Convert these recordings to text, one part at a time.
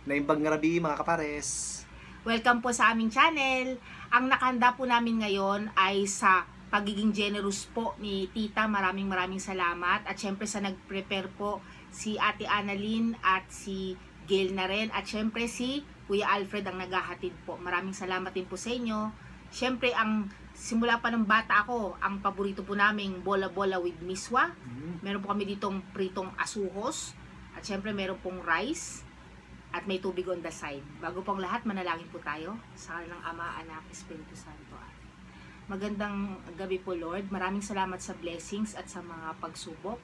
Naimbang ngarabi mga kapares. Welcome po sa aming channel. Ang nakahanda po namin ngayon ay sa pagiging generous po ni Tita. Maraming salamat. At syempre sa nag-prepare po si Ate Annalyn at si Gail na rin. At syempre si Kuya Alfred ang naghahatid po. Maraming salamat din po sa inyo. Syempre ang simula pa ng bata ako, ang paborito po naming bola-bola with miswa. Meron po kami ditong pritong asuhos. At syempre meron pong rice. At may tubig on the side. Bago pong lahat, manalangin po tayo sa ngalan ng Ama, Anak, Espiritu Santo. Magandang gabi po, Lord. Maraming salamat sa blessings at sa mga pagsubok.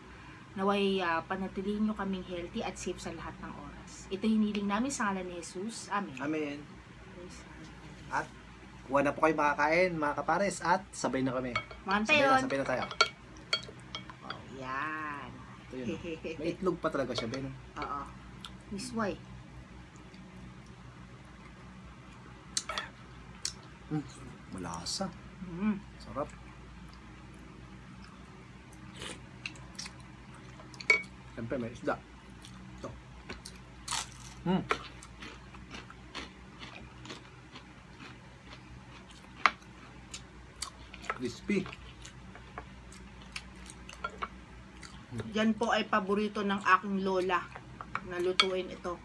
Naway panatilihin nyo kaming healthy at safe sa lahat ng oras. Ito hiniling namin sa ngalan ni Jesus. Amen. Amen. At kuha na po kayo makakain mga kapares at sabay na kami. Sabay na tayo. Wow. Yan. Ito yun. May itlog pa talaga siya, Ben. Oo. Misway. Malasa. Sarap. Siyempre may isda. Ito. Crispy. Yan po ay paborito ng aking lola na lutuin ito.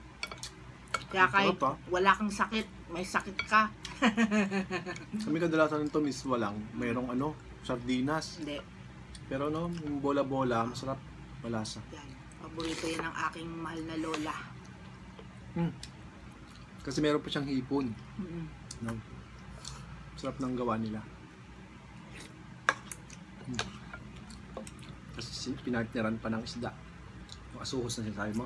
Kaya kahit wala kang sakit, may sakit ka. Kami kadalasan nito miswa lang. Mayroong sardinas. Hindi. Pero yung bola-bola, masarap, malasa. Yan. Paborito yan ng aking mahal na lola. Kasi meron pa siyang hipon. No? Sarap ng gawa nila. Kasi pinartneran pa ng isda. Yung asuhos na sinasabi mo.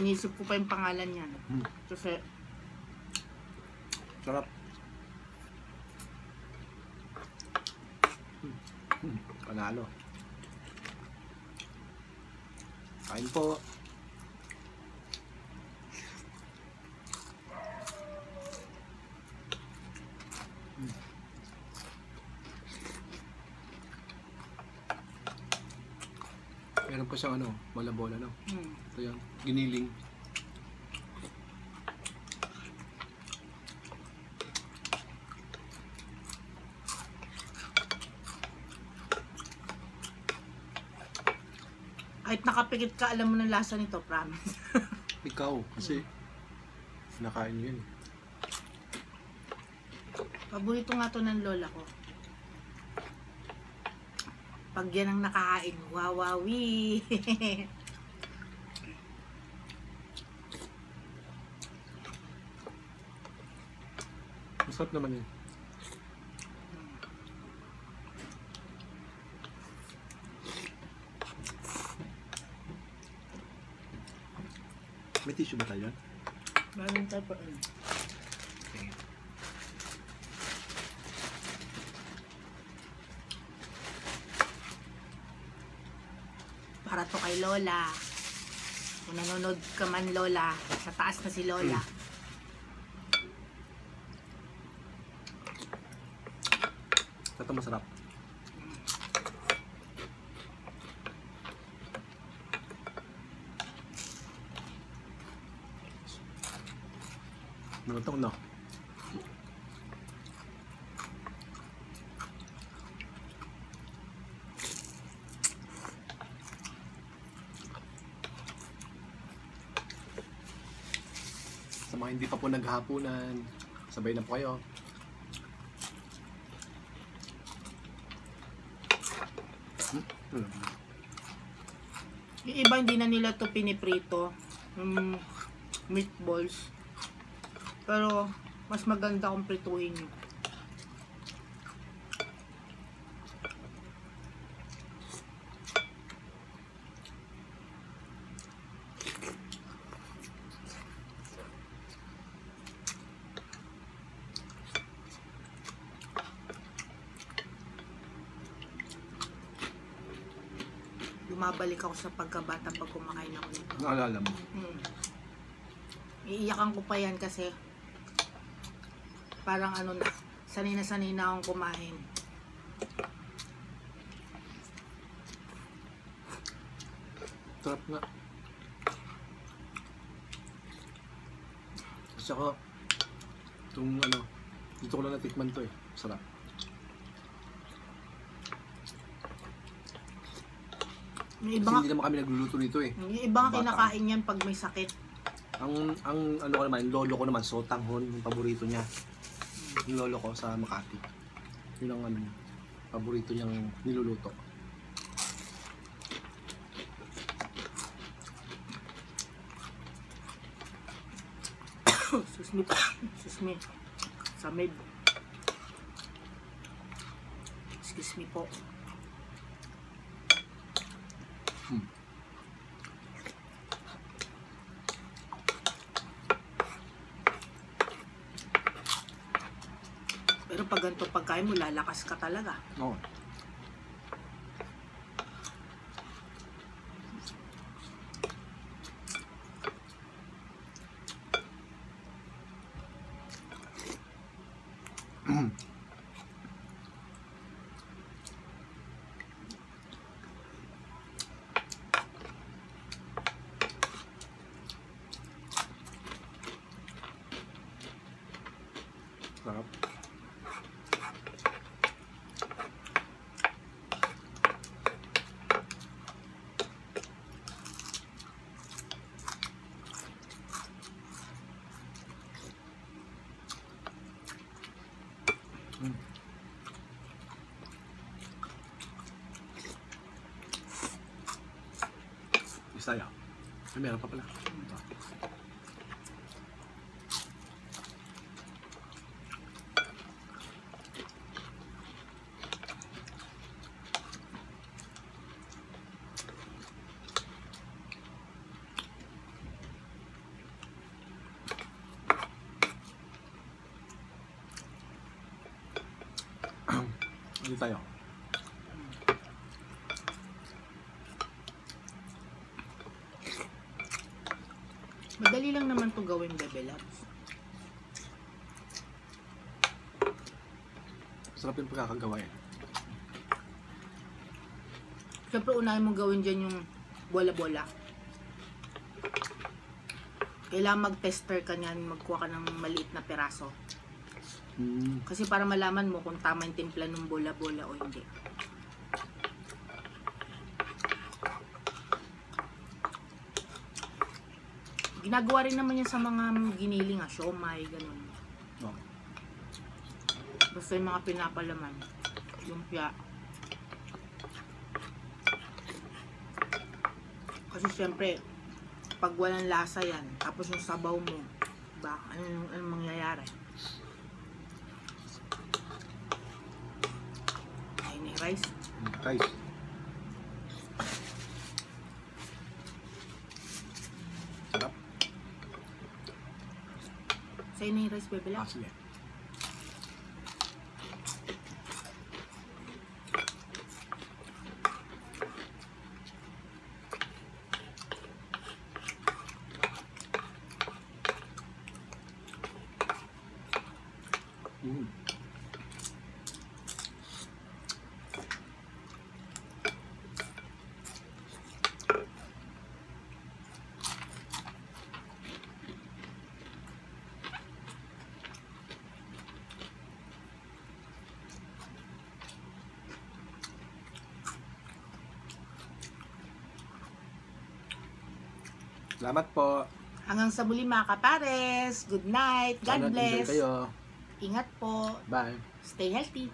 Inisip ko pa yung pangalan niyan. Kasi sarap. Panalo. Kain po. Meron pa siyang bola-bola, no? Ito yan, giniling. kahit nakapikit ka, alam mo ng lasa nito, promise. Ikaw, kasi nakain yun. Paborito nga to ng lola ko. Pag yan ang nakakain, wawawi. Masarap naman yun. May tissue ba tayo dyan? Maraming tayo pa. Okay. Para to kay lola. Kung nanonood ka man, lola, sa taas na si lola. Ito masarap. Nalutong na. Sa mga hindi pa po naghahaponan, sabay na po kayo. Yung iba hindi na nila to piniprito. Meatballs. Pero mas maganda kung prituhin nyo. Lumabalik ako sa pagkabata pag kumakain ako nito. Naalala mo? Iiyakan ko pa yan kasi parang na, sanay na akong kumain. Sarap nga. Tsaka, itong ano, dito ko lang natikman to eh. Sarap. Yung Kasi iba hindi naman kami nagluluto dito eh. yung iba nga kinakain yan pag may sakit. Ang ano ko naman, yung lolo ko naman, sotanghon, yung paborito niya. Yung lolo ko sa Makati. Yun ang ano, paborito niyang niluluto. Excuse me. Samid. Excuse me po. Pero pag ganito pagkain mo, lalakas ka talaga. Oo. Sarap. Isaya. Ay, meron pa pala. Hindi tayo. Madali lang naman to gawin, Bebe Loves. Sarap yung pagkakagawa yan. Siyempre, unahin mong gawin dyan yung bola-bola. Kailangan mag-tester ka niyan, magkuha ka ng maliit na peraso. Kasi para malaman mo kung tama yung timpla ng bola-bola o hindi. Ginagawa rin naman yan sa mga giniling, siomay, ganun. Oh. Basta yung mga pinapalaman. Lumpia. Kasi siyempre, pag walang lasa yan, tapos yung sabaw mo, diba? Anong mangyayari? Ayun yung rice. Rice. Sarap. Sa'yo na yung rice, Bebe Loves. Sige. Salamat po. Hanggang sa muli mga kapares. Good night. God Sana bless. enjoy kayo. Ingat po. Bye. Stay healthy.